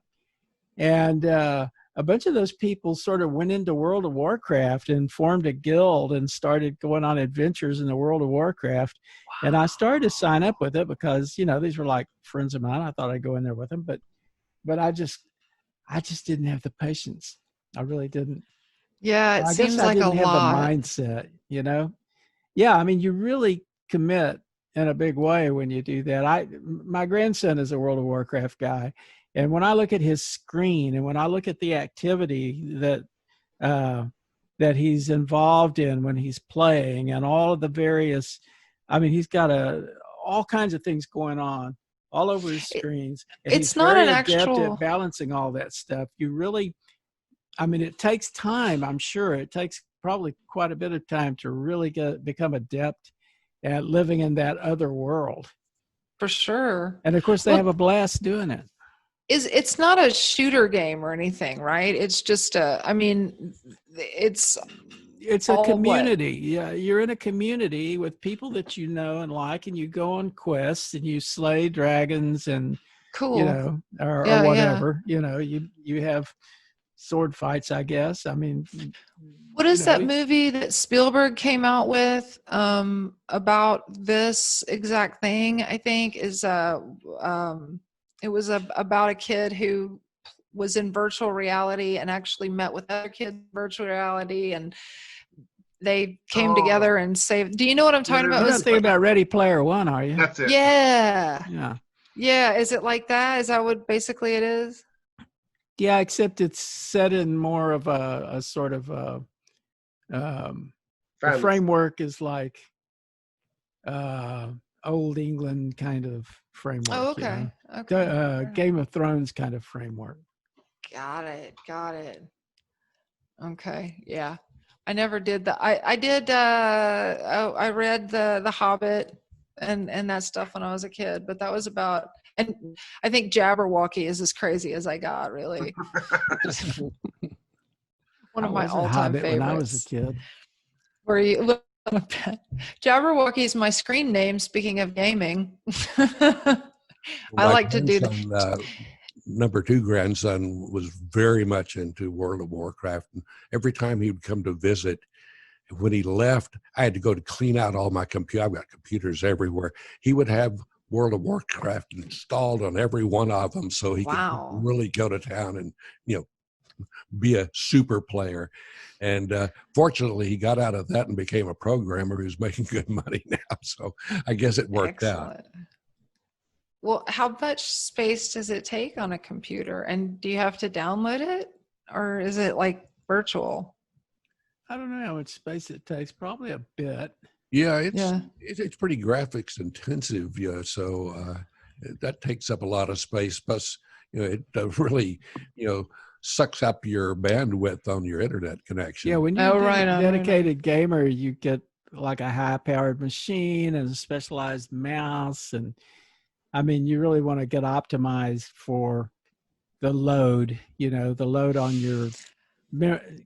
B: And a bunch of those people sort of went into World of Warcraft and formed a guild and started going on adventures in the World of Warcraft. Wow. And I started to sign up with it because, these were like friends of mine. I thought I'd go in there with them, but I just didn't have the patience. I really didn't.
C: Yeah, it seems like a lot. I didn't
B: have the mindset, Yeah, I mean, you really commit in a big way when you do that. My grandson is a World of Warcraft guy, and when I look at his screen and when I look at the activity that he's involved in when he's playing and all of the various, he's got all kinds of things going on all over his screens. And
C: it's not an
B: adept
C: actual
B: at balancing all that stuff. You really, it takes time. I'm sure it takes probably quite a bit of time to really become adept at living in that other world.
C: For sure.
B: And of course, they have a blast doing it.
C: It's not a shooter game or anything, right? It's just it's
B: a community. Yeah, you're in a community with people that you know and like, and you go on quests and you slay dragons and
C: cool.
B: Or whatever. Yeah. You have sword fights, I guess. I mean,
C: what is that movie that Spielberg came out with about this exact thing? I think is it was about a kid who was in virtual reality and actually met with other kids in virtual reality, and they came together and saved. Do you know what I'm talking about?
B: You're not thinking about Ready Player One, are you?
D: That's it.
C: Yeah. Is it like that? Is that what basically it is?
B: Yeah, except it's set in more of a sort of the framework is like old England kind of framework.
C: Oh, okay.
B: Okay. Game of Thrones kind of framework.
C: Got it. Okay. Yeah. I never did that. I did. I read the Hobbit and that stuff when I was a kid, but that was about. And I think Jabberwocky is as crazy as I got. Really. One of my all-time favorites.
B: When I was a kid.
C: Where you look. Jabberwocky is my screen name. Speaking of gaming, I like to do that.
A: Number 2 grandson was very much into World of Warcraft, and every time he would come to visit, when he left, I had to go to clean out all my computer. I've got computers everywhere. He would have World of Warcraft installed on every one of them, so he could really go to town and be a super player. And fortunately, he got out of that and became a programmer who's making good money now. So I guess it worked out.
C: Well, how much space does it take on a computer? And do you have to download it? Or is it like virtual?
B: I don't know how much space it takes. Probably a bit.
A: Yeah, it's pretty graphics intensive. So that takes up a lot of space. Plus, it really, sucks up your bandwidth on your internet connection.
B: Yeah, when you're a dedicated gamer, you get like a high-powered machine and a specialized mouse, and I mean, you really want to get optimized for the load. The load on your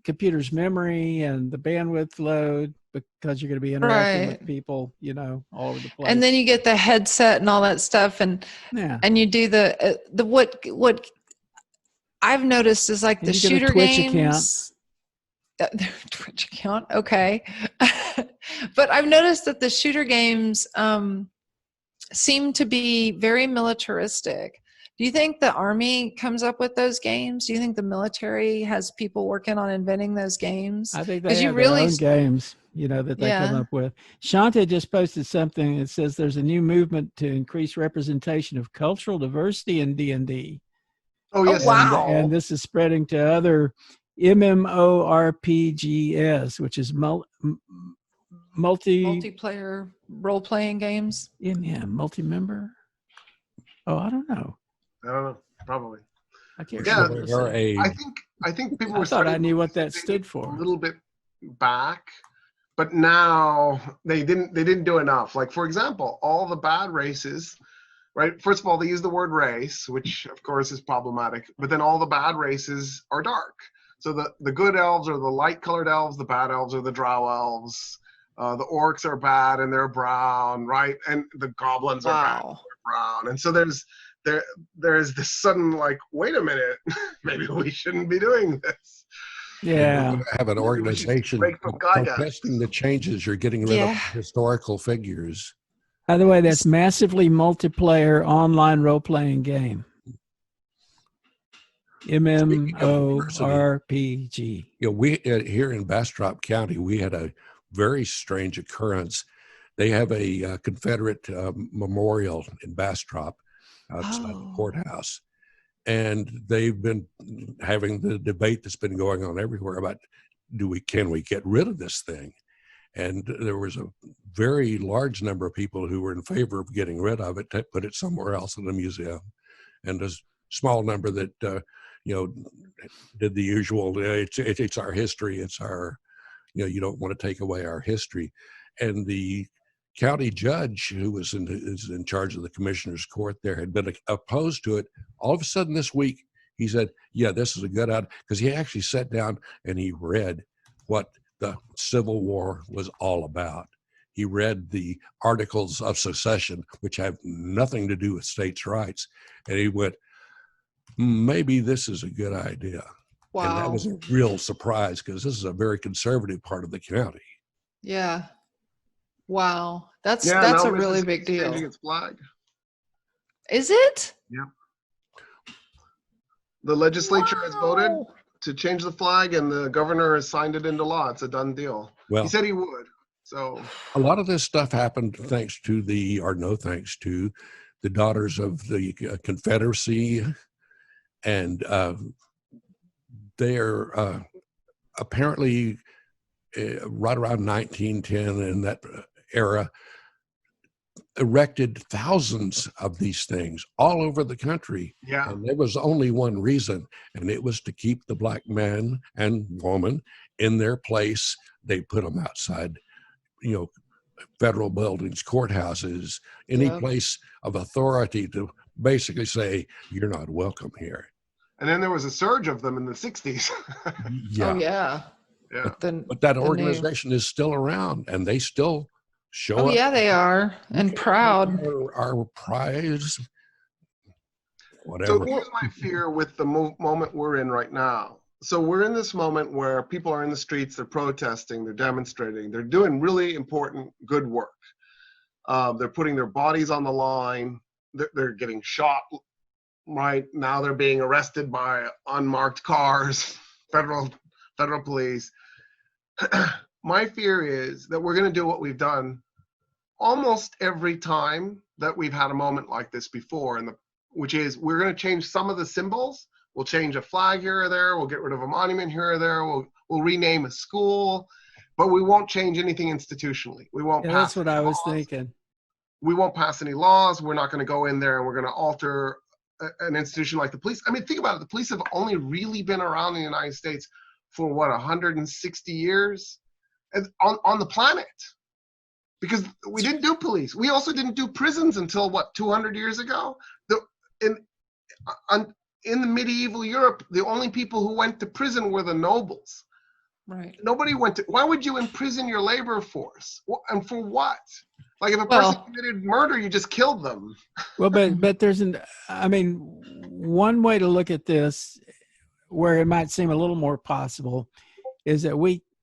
B: computer's memory and the bandwidth load, because you're going to be interacting with people, all over the place.
C: And then you get the headset and all that stuff, and you do the what I've noticed is like the shooter games. Twitch account, okay. But I've noticed that the shooter games seem to be very militaristic. Do you think the Army comes up with those games? Do you think the military has people working on inventing those games?
B: I think they have their own games, that they come up with. Shanta just posted something that says there's a new movement to increase representation of cultural diversity in D&D.
D: Oh, yes.
C: Wow.
B: And this is spreading to other MMORPGs, which is
C: multiplayer role-playing games.
B: Yeah, multi-member. Oh, I don't know.
D: Probably.
B: I can't
D: remember. I think people were.
B: I thought I knew what that stood for.
D: A little bit back, but now they didn't do enough. Like, for example, all the bad races. Right. First of all, they use the word race, which of course is problematic. But then all the bad races are dark. So the good elves are the light-colored elves. The bad elves are the drow elves. The orcs are bad and they're brown, right? And the goblins are bad and they're brown. And so there's this sudden like, wait a minute, maybe we shouldn't be doing this.
B: Yeah.
A: Have an organization protesting the changes. You're getting rid of historical figures.
B: By the way, that's massively multiplayer online role-playing game. MMORPG.
A: We here in Bastrop County, we had a very strange occurrence. They have a Confederate memorial in Bastrop outside the courthouse, and they've been having the debate that's been going on everywhere about can we get rid of this thing? And there was a very large number of people who were in favor of getting rid of it, to put it somewhere else in the museum, and a small number that did the usual. It's our history. It's our you don't want to take away our history. And the county judge who was is in charge of the commissioner's court there had been opposed to it. All of a sudden this week, he said, yeah, this is a good idea, because he actually sat down and he read what the Civil War was all about. He read the Articles of Secession, which have nothing to do with states' rights. And he went, maybe this is a good idea.
C: Wow.
A: And that was a real surprise, because this is a very conservative part of the county.
C: Yeah. Wow. That's
D: now
C: a really big deal.
D: Changing its flag.
C: Is it?
D: Yeah. The legislature has voted to change the flag, and the governor has signed it into law. It's a done deal.
A: Well,
D: he said he would. So
A: a lot of this stuff happened thanks to the Daughters of the Confederacy, and they're apparently right around 1910 in that era, erected thousands of these things all over the country.
D: Yeah.
A: And there was only one reason, and it was to keep the black man and woman in their place. They put them outside, federal buildings, courthouses, any place of authority to basically say, you're not welcome here.
D: And then there was a surge of them in the 60s.
A: Yeah.
C: Oh, yeah.
D: Yeah.
A: But that organization is still around, and they still show up.
C: Oh, yeah, they are. And proud.
A: Our prize, whatever.
D: So here's my fear with the moment we're in right now. So we're in this moment where people are in the streets, they're protesting, they're demonstrating, they're doing really important, good work. They're putting their bodies on the line. They're getting shot. Right now they're being arrested by unmarked cars, federal police. My fear is that we're going to do what we've done almost every time that we've had a moment like this before, which is we're going to change some of the symbols. We'll change a flag here or there. We'll get rid of a monument here or there. We'll rename a school, but we won't change anything institutionally. We won't.
B: Yeah, that's what I was thinking.
D: We won't pass any laws. We're not going to go in there and we're going to alter an institution like the police. I mean, think about it. The police have only really been around in the United States for 160 years on the planet, because we didn't do police. We also didn't do prisons until 200 years ago. In the medieval Europe, the only people who went to prison were the nobles.
C: Right.
D: Nobody went to. Why would you imprison your labor force? And for what? Like if a person committed murder, you just killed them.
B: Well, but there's one way to look at this where it might seem a little more possible is that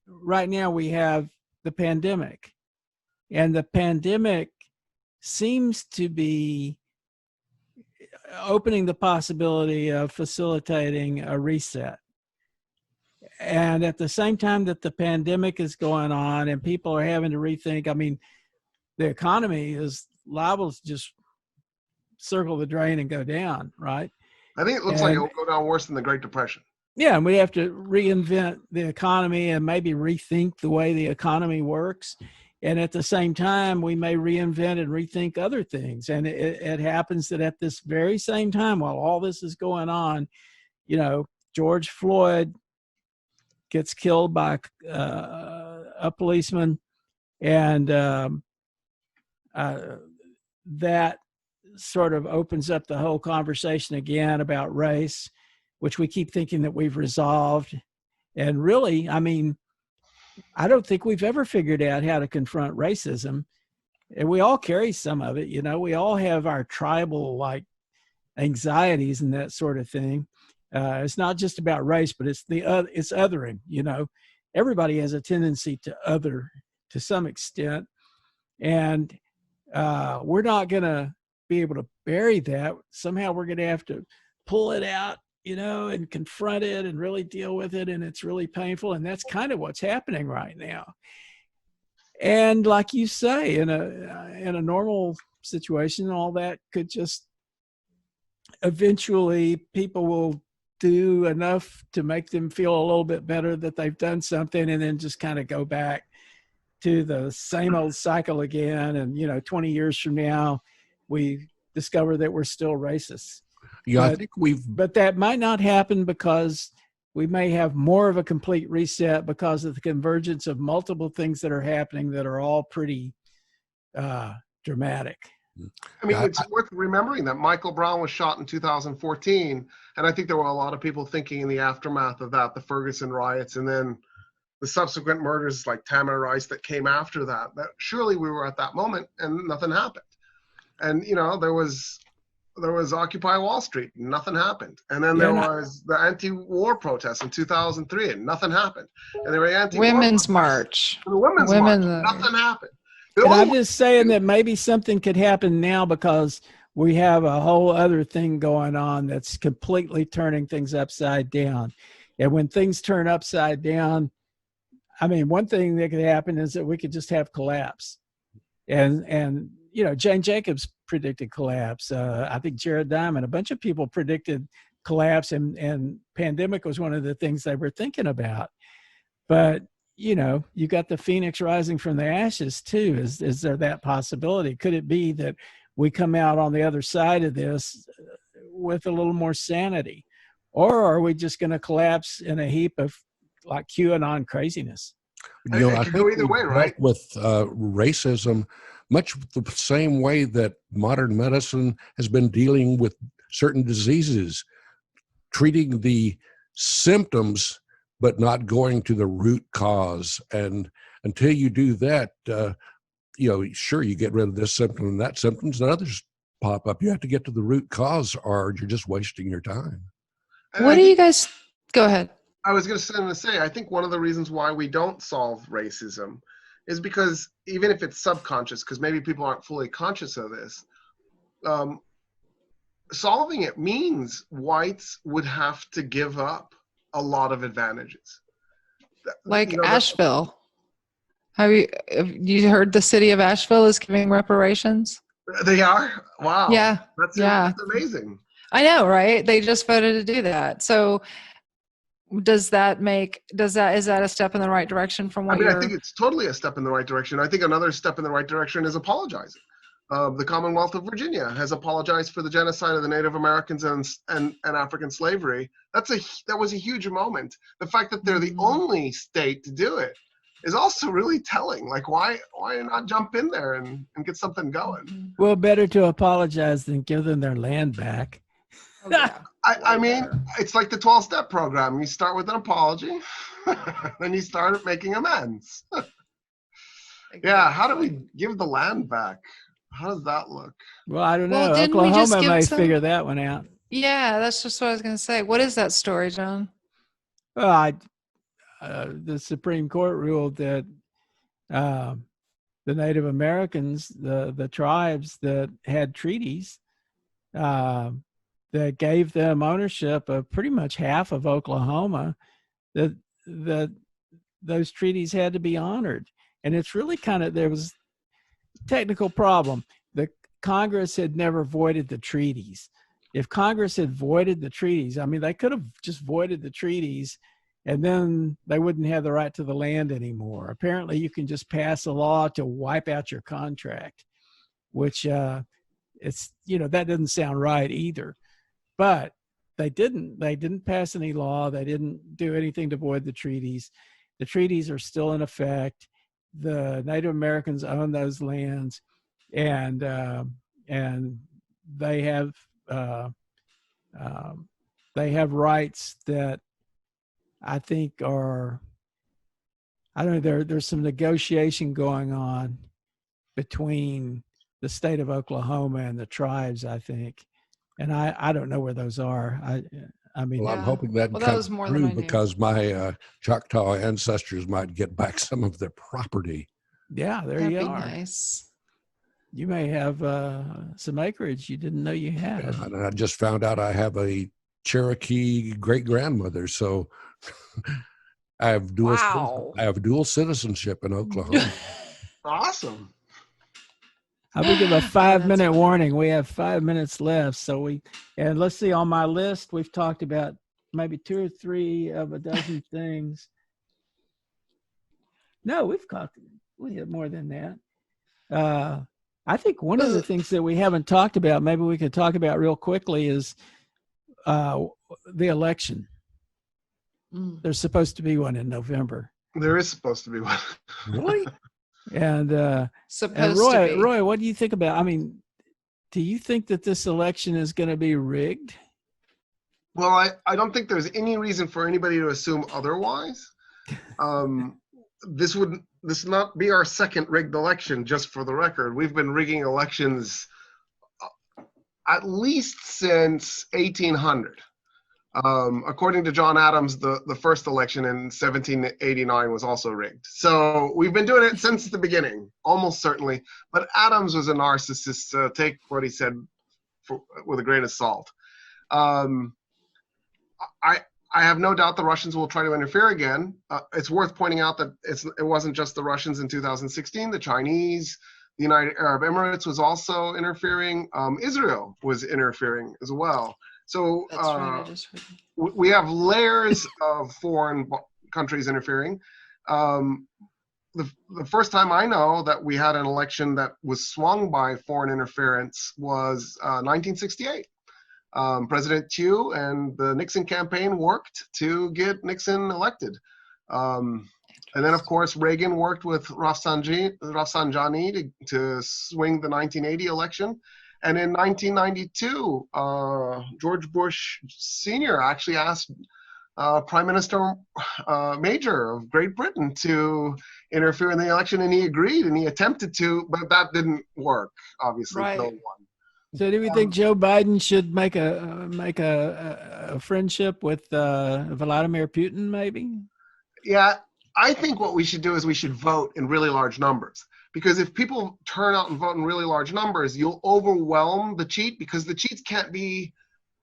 B: right now we have the pandemic, and the pandemic seems to be opening the possibility of facilitating a reset. And at the same time that the pandemic is going on and people are having to rethink, I mean, the economy is liable to just circle the drain and go down, right?
D: I think it looks like it'll go down worse than the Great Depression.
B: Yeah, and we have to reinvent the economy and maybe rethink the way the economy works. And at the same time, we may reinvent and rethink other things. And it happens that at this very same time, while all this is going on, George Floyd gets killed by a policeman, and that sort of opens up the whole conversation again about race, which we keep thinking that we've resolved. And really, I mean, I don't think we've ever figured out how to confront racism. And we all carry some of it, we all have our tribal anxieties and that sort of thing. It's not just about race, but it's it's othering, everybody has a tendency to other to some extent. And we're not going to be able to bury that. Somehow we're going to have to pull it out, and confront it and really deal with it. And it's really painful. And that's kind of what's happening right now. And like you say, in a normal situation, all that could just eventually people will do enough to make them feel a little bit better that they've done something, and then just kind of go back to the same old cycle again. And, 20 years from now, we discover that we're still racist.
A: Yeah,
B: but,
A: I think
B: but that might not happen because we may have more of a complete reset because of the convergence of multiple things that are happening that are all pretty dramatic.
D: I mean, it's worth remembering that Michael Brown was shot in 2014, and I think there were a lot of people thinking in the aftermath of that, the Ferguson riots, and then the subsequent murders like Tamir Rice that came after that, that surely we were at that moment and nothing happened. And, you know, there was Occupy Wall Street, nothing happened. And then there was the anti-war protests in 2003, and nothing happened. And there were
C: Women's March.
D: The Women's March, nothing happened.
B: And I'm just saying that maybe something could happen now because we have a whole other thing going on that's completely turning things upside down. And when things turn upside down, I mean, one thing that could happen is that we could just have collapse. And you know, Jane Jacobs predicted collapse. I think Jared Diamond, a bunch of people predicted collapse, and pandemic was one of the things they were thinking about. But you know, you got the phoenix rising from the ashes too. Is there that possibility? Could it be that we come out on the other side of this with a little more sanity? Or are we just going to collapse in a heap of like QAnon craziness?
A: You know, I
D: could go either way, right?
A: With racism, much the same way that modern medicine has been dealing with certain diseases, treating the symptoms but not going to the root cause. And until you do that, you know, sure, you get rid of this symptom and that symptoms, and others pop up. You have to get to the root cause, or you're just wasting your time.
C: What do you guys, go ahead.
D: I was going to say, I think one of the reasons why we don't solve racism is because even if it's subconscious, because maybe people aren't fully conscious of this, solving it means whites would have to give up a lot of advantages.
C: Like, you know, Asheville. Have you heard the city of Asheville is giving reparations? They
D: are? Wow.
C: Yeah.
D: That's amazing.
C: I know, right? They just voted to do that. So is that a step in the right direction from what
D: I think it's totally a step in the right direction. I think another step in the right direction is apologizing. The Commonwealth of Virginia has apologized for the genocide of the Native Americans and African slavery. That was a huge moment. The fact that they're the only state to do it is also really telling. Like, why not jump in there and get something going?
B: Well, better to apologize than give them their land back.
C: Oh, yeah.
D: I mean, it's like the 12-step program. You start with an apology, then you start making amends. Yeah, how do we give the land back? How does that look?
B: Well, I don't know. Oklahoma may figure that one out.
C: Yeah, that's just what I was going to say. What is that story, John?
B: Well, the Supreme Court ruled that the Native Americans, the tribes that had treaties that gave them ownership of pretty much half of Oklahoma, that those treaties had to be honored. And it's really there was technical problem. The Congress had never voided the treaties. If Congress had voided the treaties, I mean, they could have just voided the treaties and then they wouldn't have the right to the land anymore. Apparently you can just pass a law to wipe out your contract, which it's, you know, that doesn't sound right either. But they didn't pass any law. They didn't do anything to void the treaties. The treaties are still in effect. The Native Americans own those lands, and they have rights that I think are, I don't know, there's some negotiation going on between the state of Oklahoma and the tribes, I think, and I don't know where those are. I mean,
A: well, I'm hoping that comes through because my Choctaw ancestors might get back some of their property.
B: Yeah,
C: That'd
B: you
C: be
B: are.
C: Nice.
B: You may have some acreage you didn't know you had.
A: Yeah, and I just found out I have a Cherokee great-grandmother, so I have dual citizenship in Oklahoma.
D: Awesome.
B: I will give a 5-minute warning. We have 5 minutes left. And let's see, on my list, we've talked about maybe 2 or 3 of a dozen things. No, we have more than that. I think one of the things that we haven't talked about, maybe we could talk about real quickly, is the election. There's supposed to be one in November.
D: There is supposed to be one.
A: Really?
B: And
C: Supposed
B: Roy,
C: to be.
B: Roy, what do you think about? I mean, do you think that this election is going to be rigged?
D: Well, I don't think there's any reason for anybody to assume otherwise. This would not be our second rigged election, just for the record. We've been rigging elections at least since 1800. According to John Adams, the first election in 1789 was also rigged. So we've been doing it since the beginning, almost certainly. But Adams was a narcissist, so take what he said with a grain of salt. I have no doubt the Russians will try to interfere again. It's worth pointing out that it wasn't just the Russians in 2016. The Chinese, the United Arab Emirates was also interfering. Israel was interfering as well. So
C: That's right, I just heard.
D: we have layers of foreign countries interfering. The first time I know that we had an election that was swung by foreign interference was 1968. President Tew and the Nixon campaign worked to get Nixon elected. And then, of course, Reagan worked with Rafsanjani to swing the 1980 election. And in 1992, George Bush Sr. actually asked Prime Minister Major of Great Britain to interfere in the election, and he agreed, and he attempted to, but that didn't work, obviously.
C: Right.
D: No one.
B: So do we think Joe Biden should make a friendship with Vladimir Putin, maybe?
D: Yeah, I think what we should do is we should vote in really large numbers. Because if people turn out and vote in really large numbers, you'll overwhelm the cheat, because the cheats can't be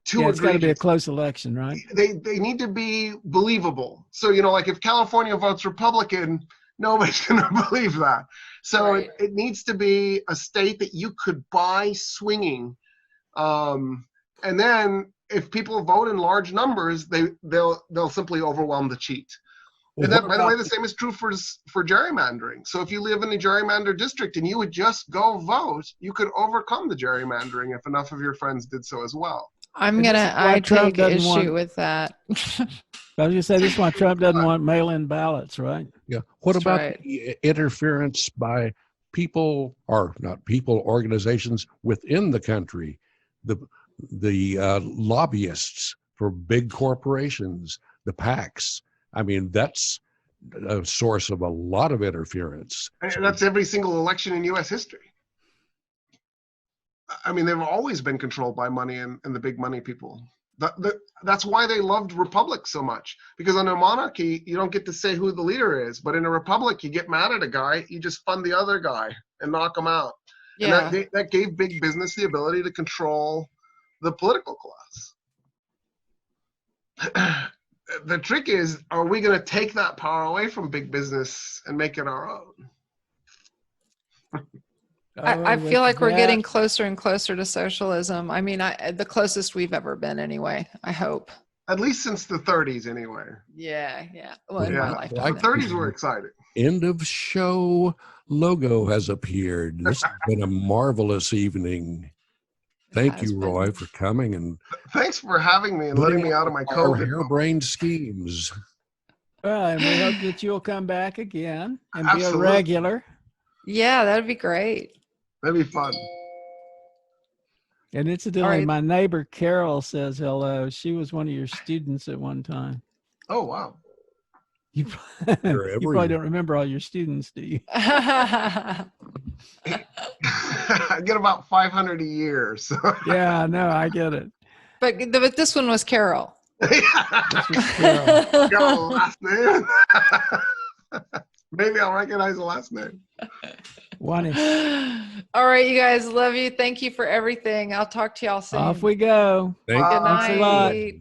D: too
B: Yeah, it's got to be a
D: egregious.
B: close election, right?
D: They need to be believable. So, like if California votes Republican, nobody's going to believe that. So
C: Right.
D: it needs to be a state that you could buy swinging. And then if people vote in large numbers, they'll simply overwhelm the cheat.
A: Well,
D: And that,
A: what
D: by the way,
A: about
D: the same is true for gerrymandering. So if you live in a gerrymandered district and you would just go vote, you could overcome the gerrymandering if enough of your friends did so as well.
C: I
B: Trump
C: take
B: doesn't
C: issue
B: want-
C: with that.
B: I was going to say, this is why Trump doesn't want mail-in ballots, right?
A: Yeah. What
C: That's
A: about
C: right.
A: the interference by people, or not people, organizations within the country, the lobbyists for big corporations, the PACs? I mean, that's a source of a lot of interference.
D: And that's every single election in U.S. history. I mean, they've always been controlled by money and the big money people. That's why they loved republics so much. Because in a monarchy, you don't get to say who the leader is. But in a republic, you get mad at a guy, you just fund the other guy and knock him out.
C: Yeah.
D: And that gave big business the ability to control the political class. The trick is, are we going to take that power away from big business and make it our own?
C: I feel like we're getting closer and closer to socialism. I mean, the closest we've ever been anyway, I hope.
D: At least since the 30s, anyway.
C: Yeah. Well, in my
D: Yeah,
C: lifetime.
D: the 30s were exciting.
A: End of show logo has appeared. This has been a marvelous evening. Thank
C: has
A: you,
C: been.
A: Roy, for coming and
D: Thanks for having me and letting me out of my
A: our
D: COVID.
A: harebrained schemes.
B: Well, and we hope that you'll come back again and be a
D: Absolutely.
B: regular.
C: Yeah, that'd be great.
D: That'd be fun.
B: And incidentally,
C: All right.
B: my neighbor Carol says hello. She was one of your students at one time.
D: Oh, wow.
B: You,
A: You're
B: you probably don't remember all your students, do you?
D: I get about 500 a year. So.
B: Yeah, no, I get it.
C: But this one was Carol.
B: This was Carol.
D: Got a last name. Maybe I'll recognize the last name.
B: One
C: All right, you guys, love you. Thank you for everything. I'll talk to y'all soon.
B: off we go.
A: Thank
D: Bye.
C: Good
B: Thanks a lot.
C: night.